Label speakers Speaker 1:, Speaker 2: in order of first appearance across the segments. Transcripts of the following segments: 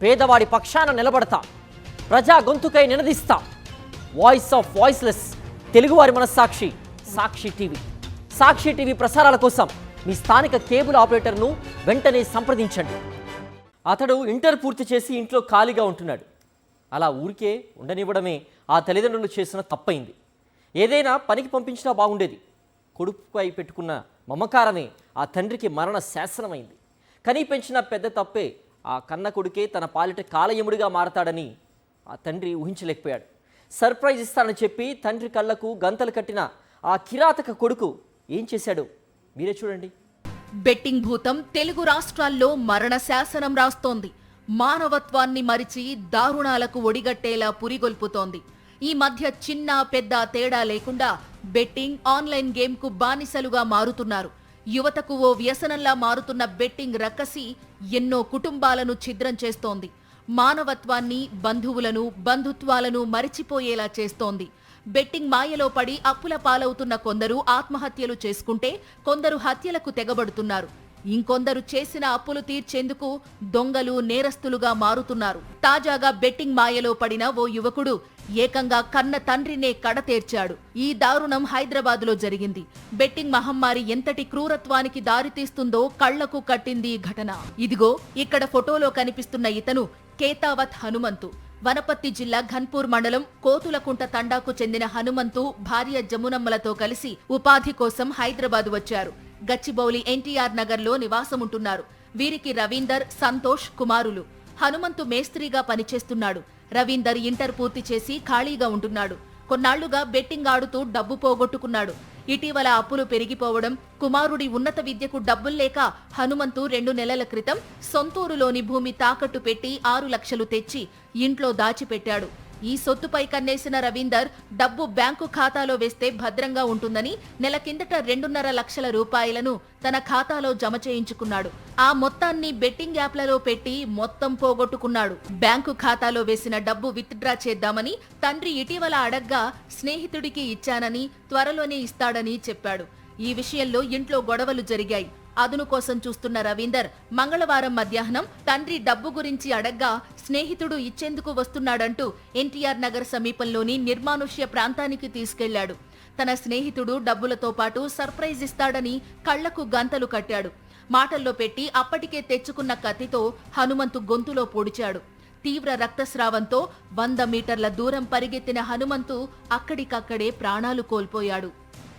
Speaker 1: పేదవాడి పక్షాన నిలబడతా, ప్రజా గొంతుకై నినదిస్తా. వాయిస్ ఆఫ్ వాయిస్లెస్, తెలుగువారి మనస్సాక్షి, సాక్షి టీవీ. సాక్షి టీవీ ప్రసారాల కోసం మీ స్థానిక కేబుల్ ఆపరేటర్ను వెంటనే సంప్రదించండి. అతడు ఇంటర్ పూర్తి చేసి ఇంట్లో ఖాళీగా ఉంటున్నాడు. అలా ఊరికే ఉండనివ్వడమే ఆ తల్లిదండ్రులు చేసిన తప్పైంది. ఏదైనా పనికి పంపించినా బాగుండేది. కొడుకుపై పెట్టుకున్న మమకారమే ఆ తండ్రికి మరణ శాసనమైంది. కనీ పెంచిన పెద్ద తప్పే ఆ కన్న కొడుకే తన పాలిట కాలయముడిగా మారతాడని ఆ తండ్రి ఊహించలేకపోయాడు. సర్ప్రైజ్ ఇస్తానని చెప్పి తండ్రి కళ్ళకు గంతలు కట్టిన ఆ కిరాతక కొడుకు ఏం చేశాడు మీరే చూడండి.
Speaker 2: బెట్టింగ్ భూతం తెలుగు రాష్ట్రాల్లో మరణ శాసనం రాస్తోంది. మానవత్వాన్ని మరిచి దారుణాలకు ఒడిగట్టేలా పురిగొల్పుతోంది. ఈ మధ్య చిన్న పెద్ద తేడా లేకుండా బెట్టింగ్, ఆన్లైన్ గేమ్కు బానిసలుగా మారుతున్నారు. యువతకు ఓ వ్యసనంలా మారుతున్న బెట్టింగ్ రక్కసి ఎన్నో కుటుంబాలను ఛిద్రం చేస్తోంది. మానవత్వాన్ని, బంధువులను, బంధుత్వాలను మరిచిపోయేలా చేస్తోంది. బెట్టింగ్ మాయలో పడి అప్పుల పాలవుతున్న కొందరు ఆత్మహత్యలు చేసుకుంటే, కొందరు హత్యలకు తెగబడుతున్నారు. ఇంకొందరు చేసిన అప్పులు తీర్చేందుకు దొంగలు, నేరస్తులుగా మారుతున్నారు. తాజాగా బెట్టింగ్ మాయలో పడిన ఓ యువకుడు ఏకంగా కన్న తండ్రినే కడతేర్చాడు. ఈ దారుణం హైదరాబాద్లో జరిగింది. బెట్టింగ్ మహమ్మారి ఎంతటి క్రూరత్వానికి దారితీస్తుందో కళ్లకు కట్టింది ఈ ఘటన. ఇదిగో ఇక్కడ ఫోటోలో కనిపిస్తున్న ఇతను కేతావత్ హనుమంతు. వనపర్తి జిల్లా ఘన్పూర్ మండలం కోతులకుంట తండాకు చెందిన హనుమంతు భార్య జమునమ్మలతో కలిసి ఉపాధి కోసం హైదరాబాద్ వచ్చారు. గచ్చిబౌలి ఎన్టీఆర్ నగర్లో నివాసముంటున్నారు. వీరికి రవీందర్, సంతోష్ కుమారులు. హనుమంతు మేస్త్రిగా పనిచేస్తున్నాడు. రవీందర్ ఇంటర్ పూర్తి చేసి ఖాళీగా ఉంటున్నాడు. కొన్నాళ్లుగా బెట్టింగ్ ఆడుతూ డబ్బు పోగొట్టుకున్నాడు. ఇటీవల అప్పులు పెరిగిపోవడం, కుమారుడి ఉన్నత విద్యకు డబ్బుల్లేక హనుమంతు 2 నెలల క్రితం సొంతూరులోని భూమి తాకట్టు పెట్టి 6 లక్షలు తెచ్చి ఇంట్లో దాచిపెట్టాడు. ఈ సొత్తుపై కన్నేసిన రవీందర్ డబ్బు బ్యాంకు ఖాతాలో వేస్తే భద్రంగా ఉంటుందని నెల కిందట 2.5 లక్షల రూపాయలను తన ఖాతాలో జమ చేయించుకున్నాడు. ఆ మొత్తాన్ని బెట్టింగ్ యాప్లలో పెట్టి మొత్తం పోగొట్టుకున్నాడు. బ్యాంకు ఖాతాలో వేసిన డబ్బు విత్డ్రా చేద్దామని తండ్రి ఇటీవల అడగ్గా స్నేహితుడికి ఇచ్చానని, త్వరలోనే ఇస్తాడని చెప్పాడు. ఈ విషయంలో ఇంట్లో గొడవలు జరిగాయి. అదును కోసం చూస్తున్న రవీందర్ మంగళవారం మధ్యాహ్నం తండ్రి డబ్బు గురించి అడగ్గా స్నేహితుడు ఇచ్చేందుకు వస్తున్నాడంటూ ఎన్టీఆర్ నగర్ సమీపంలోని నిర్మానుష్య ప్రాంతానికి తీసుకెళ్లాడు. తన స్నేహితుడు డబ్బులతో పాటు సర్ప్రైజ్ ఇస్తాడని కళ్లకు గంతలు కట్టాడు. మాటల్లో పెట్టి అప్పటికే తెచ్చుకున్న కత్తితో హనుమంతు గొంతులో పొడిచాడు. తీవ్ర రక్తస్రావంతో 100 మీటర్ల దూరం పరిగెత్తిన హనుమంతు అక్కడికక్కడే ప్రాణాలు కోల్పోయాడు.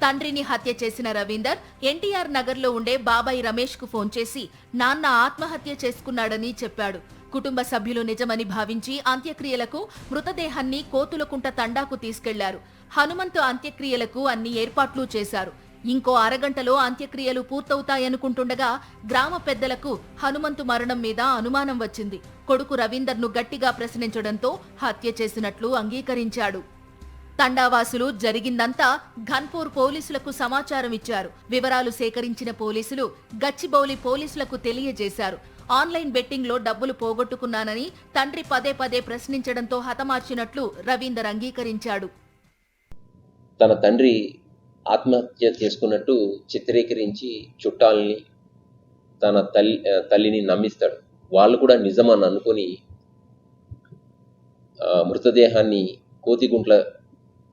Speaker 2: తండ్రిని హత్య చేసిన రవీందర్ ఎన్టీఆర్ నగర్లో ఉండే బాబాయ్ రమేష్ కు ఫోన్ చేసి నాన్న ఆత్మహత్య చేసుకున్నాడని చెప్పాడు. కుటుంబ సభ్యులు నిజమని భావించి అంత్యక్రియలకు మృతదేహాన్ని కోతులకుంట తండాకు తీసుకెళ్లారు. హనుమంతు అంత్యక్రియలకు అన్ని ఏర్పాట్లు చేశారు. ఇంకో అరగంటలో అంత్యక్రియలు పూర్తవుతాయనుకుంటుండగా గ్రామ పెద్దలకు హనుమంతు మరణం మీద అనుమానం వచ్చింది. కొడుకు రవీందర్ను గట్టిగా ప్రశ్నించడంతో హత్య చేసినట్లు అంగీకరించాడు. తండావాసులు జరిగిందంతా ఘన్పూర్ పోలీసులకు సమాచారం ఇచ్చారు. వివరాలు సేకరించిన పోలీసులు గచ్చిబౌలి పోలీసులకు తెలియజేశారు. ఆన్లైన్ బెట్టింగ్ లో డబ్బులు పోగొట్టుకున్నానని తండ్రి పదే పదే ప్రశ్నించడంతో హతమార్చినట్లు రవీందర్ అంగీకరించాడు.
Speaker 3: తన తండ్రి ఆత్మహత్య చేసుకున్నట్టు చిత్రీకరించి చుట్టాలని, తన తల్లిని నమ్మిస్తాడు. వాళ్ళు కూడా నిజమని అనుకుని మృతదేహాన్ని కోతిగుంట్ల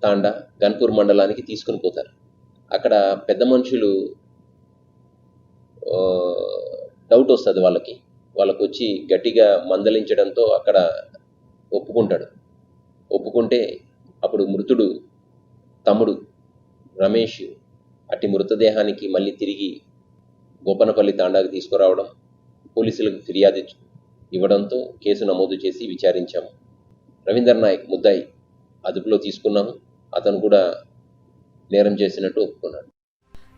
Speaker 3: తాండా గన్పూర్ మండలానికి తీసుకుని పోతారు. అక్కడ పెద్ద మనుషులు డౌట్ వస్తుంది వాళ్ళకు వచ్చి గట్టిగా మందలించడంతో అక్కడ ఒప్పుకుంటాడు. ఒప్పుకుంటే అప్పుడు మృతుడు తమ్ముడు రమేష్ అట్టి మృతదేహానికి మళ్ళీ తిరిగి గోపనపల్లి తాండాకు తీసుకురావడం, పోలీసులకు ఫిర్యాదు ఇవ్వడంతో కేసు నమోదు చేసి విచారించాము. రవీందర్ నాయక్ ముద్దాయి అదుపులో తీసుకున్నాము. అతను కూడా నేరం చేసినట్టు ఒప్పుకున్నాడు.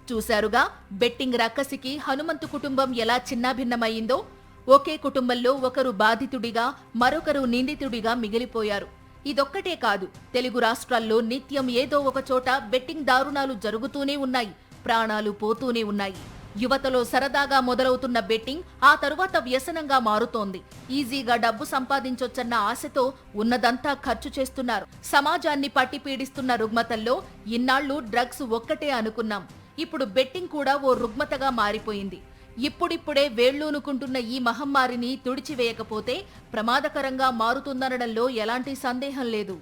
Speaker 2: చూశారుగా బెట్టింగ్ రక్కసికి హనుమంతు కుటుంబం ఎలా చిన్నాభిన్నమయ్యిందో. ఒకే కుటుంబంలో ఒకరు బాధితుడిగా, మరొకరు నిందితుడిగా మిగిలిపోయారు. ఇదొక్కటే కాదు, తెలుగు రాష్ట్రాల్లో నిత్యం ఏదో ఒక చోట బెట్టింగ్ దారుణాలు జరుగుతూనే ఉన్నాయి. ప్రాణాలు పోతూనే ఉన్నాయి. యువతలో సరదాగా మొదలవుతున్న బెట్టింగ్ ఆ తరువాత వ్యసనంగా మారుతోంది. ఈజీగా డబ్బు సంపాదించొచ్చన్న ఆశతో ఉన్నదంతా ఖర్చు చేస్తున్నారు. సమాజాన్ని పట్టి పీడిస్తున్న రుగ్మతల్లో ఇన్నాళ్లు డ్రగ్స్ ఒక్కటే అనుకున్నాం. ఇప్పుడు బెట్టింగ్ కూడా ఓ రుగ్మతగా మారిపోయింది. ఇప్పుడిప్పుడే వేళ్లూనుకుంటున్న ఈ మహమ్మారిని తుడిచివేయకపోతే ప్రమాదకరంగా మారుతుందనడంలో ఎలాంటి సందేహం లేదు.